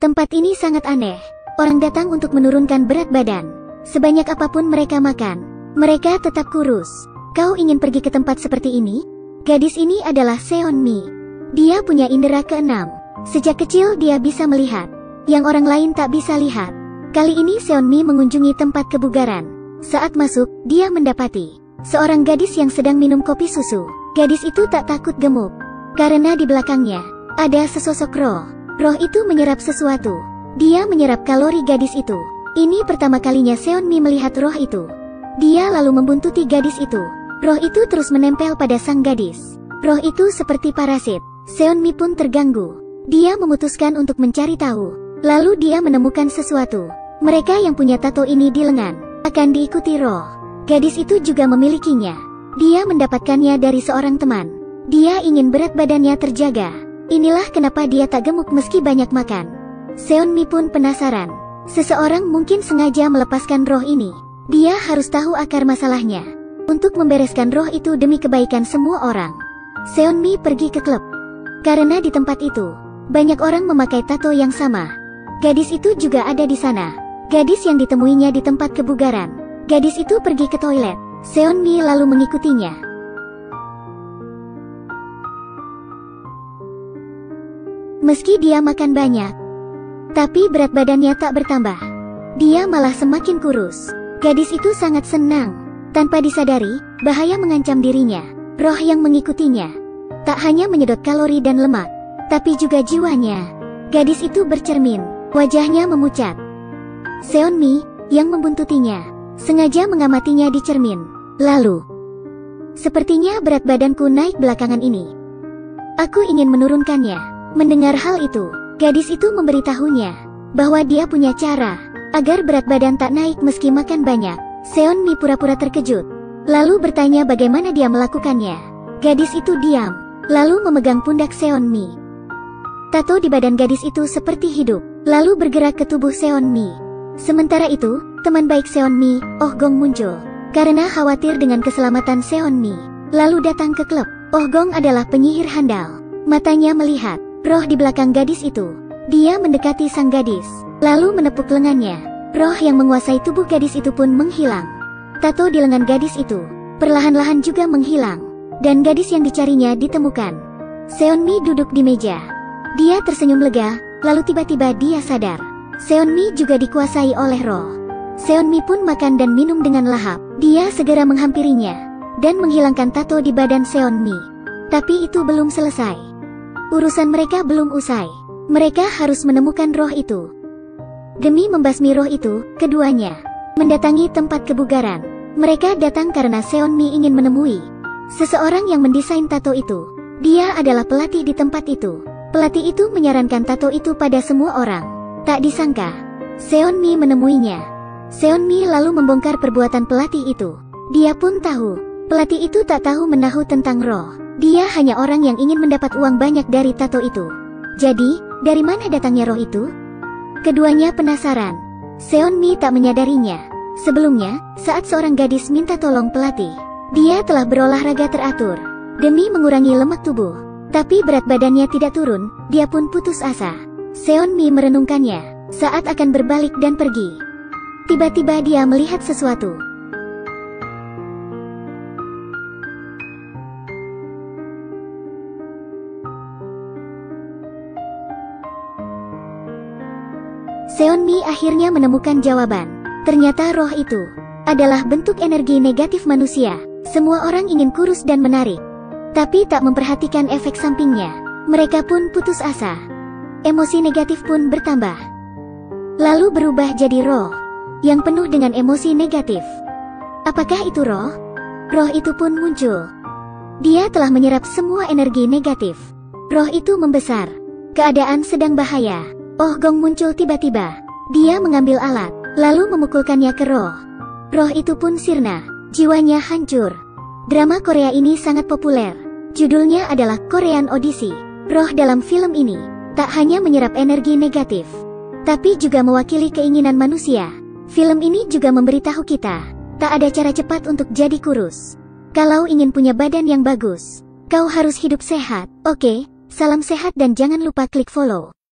Tempat ini sangat aneh. Orang datang untuk menurunkan berat badan. Sebanyak apapun mereka makan, mereka tetap kurus. Kau ingin pergi ke tempat seperti ini? Gadis ini adalah Seonmi. Dia punya indera keenam. Sejak kecil dia bisa melihat yang orang lain tak bisa lihat. Kali ini Seonmi mengunjungi tempat kebugaran. Saat masuk, dia mendapati seorang gadis yang sedang minum kopi susu. Gadis itu tak takut gemuk, karena di belakangnya ada sesosok roh. Roh itu menyerap sesuatu. Dia menyerap kalori gadis itu. Ini pertama kalinya Seonmi melihat roh itu. Dia lalu membuntuti gadis itu. Roh itu terus menempel pada sang gadis. Roh itu seperti parasit. Seonmi pun terganggu. Dia memutuskan untuk mencari tahu. Lalu dia menemukan sesuatu. Mereka yang punya tato ini di lengan akan diikuti roh. Gadis itu juga memilikinya. Dia mendapatkannya dari seorang teman. Dia ingin berat badannya terjaga. Inilah kenapa dia tak gemuk meski banyak makan. Seonmi pun penasaran. Seseorang mungkin sengaja melepaskan roh ini. Dia harus tahu akar masalahnya untuk membereskan roh itu demi kebaikan semua orang. Seonmi pergi ke klub. Karena di tempat itu banyak orang memakai tato yang sama. Gadis itu juga ada di sana. Gadis yang ditemuinya di tempat kebugaran. Gadis itu pergi ke toilet. Seonmi lalu mengikutinya. Meski dia makan banyak, tapi berat badannya tak bertambah. Dia malah semakin kurus. Gadis itu sangat senang. Tanpa disadari, bahaya mengancam dirinya. Roh yang mengikutinya tak hanya menyedot kalori dan lemak, tapi juga jiwanya. Gadis itu bercermin. Wajahnya memucat. Seonmi, yang membuntutinya, sengaja mengamatinya di cermin. Lalu, sepertinya berat badanku naik belakangan ini. Aku ingin menurunkannya. Mendengar hal itu, gadis itu memberitahunya bahwa dia punya cara agar berat badan tak naik meski makan banyak. Seonmi pura-pura terkejut, lalu bertanya bagaimana dia melakukannya. Gadis itu diam, lalu memegang pundak Seonmi. Tato di badan gadis itu seperti hidup, lalu bergerak ke tubuh Seonmi. Sementara itu, teman baik Seonmi, Oh Gong muncul. Karena khawatir dengan keselamatan Seonmi, lalu datang ke klub. Oh Gong adalah penyihir handal. Matanya melihat roh di belakang gadis itu. Dia mendekati sang gadis, lalu menepuk lengannya. Roh yang menguasai tubuh gadis itu pun menghilang. Tato di lengan gadis itu perlahan-lahan juga menghilang, dan gadis yang dicarinya ditemukan. Seonmi duduk di meja. Dia tersenyum lega, lalu tiba-tiba dia sadar. Seonmi juga dikuasai oleh roh. Seonmi pun makan dan minum dengan lahap. Dia segera menghampirinya dan menghilangkan tato di badan Seonmi. Tapi itu belum selesai. Urusan mereka belum usai. Mereka harus menemukan roh itu. Demi membasmi roh itu, keduanya mendatangi tempat kebugaran. Mereka datang karena Seonmi ingin menemui seseorang yang mendesain tato itu. Dia adalah pelatih di tempat itu. Pelatih itu menyarankan tato itu pada semua orang. Tak disangka, Seonmi menemuinya. Seonmi lalu membongkar perbuatan pelatih itu. Dia pun tahu, pelatih itu tak tahu menahu tentang roh. Dia hanya orang yang ingin mendapat uang banyak dari tato itu. Jadi, dari mana datangnya roh itu? Keduanya penasaran. Seonmi tak menyadarinya. Sebelumnya, saat seorang gadis minta tolong pelatih, dia telah berolahraga teratur demi mengurangi lemak tubuh. Tapi berat badannya tidak turun, dia pun putus asa. Seonmi merenungkannya saat akan berbalik dan pergi. Tiba-tiba dia melihat sesuatu. Seonmi akhirnya menemukan jawaban. Ternyata roh itu adalah bentuk energi negatif manusia. Semua orang ingin kurus dan menarik, tapi tak memperhatikan efek sampingnya. Mereka pun putus asa. Emosi negatif pun bertambah, lalu berubah jadi roh yang penuh dengan emosi negatif. Apakah itu roh? Roh itu pun muncul. Dia telah menyerap semua energi negatif. Roh itu membesar. Keadaan sedang bahaya. Oh Gong muncul tiba-tiba. Dia mengambil alat, lalu memukulkannya ke roh. Roh itu pun sirna. Jiwanya hancur. Drama Korea ini sangat populer. Judulnya adalah Korean Odyssey. Roh dalam film ini tak hanya menyerap energi negatif, tapi juga mewakili keinginan manusia. Film ini juga memberitahu kita, tak ada cara cepat untuk jadi kurus. Kalau ingin punya badan yang bagus, kau harus hidup sehat. Oke, salam sehat dan jangan lupa klik follow.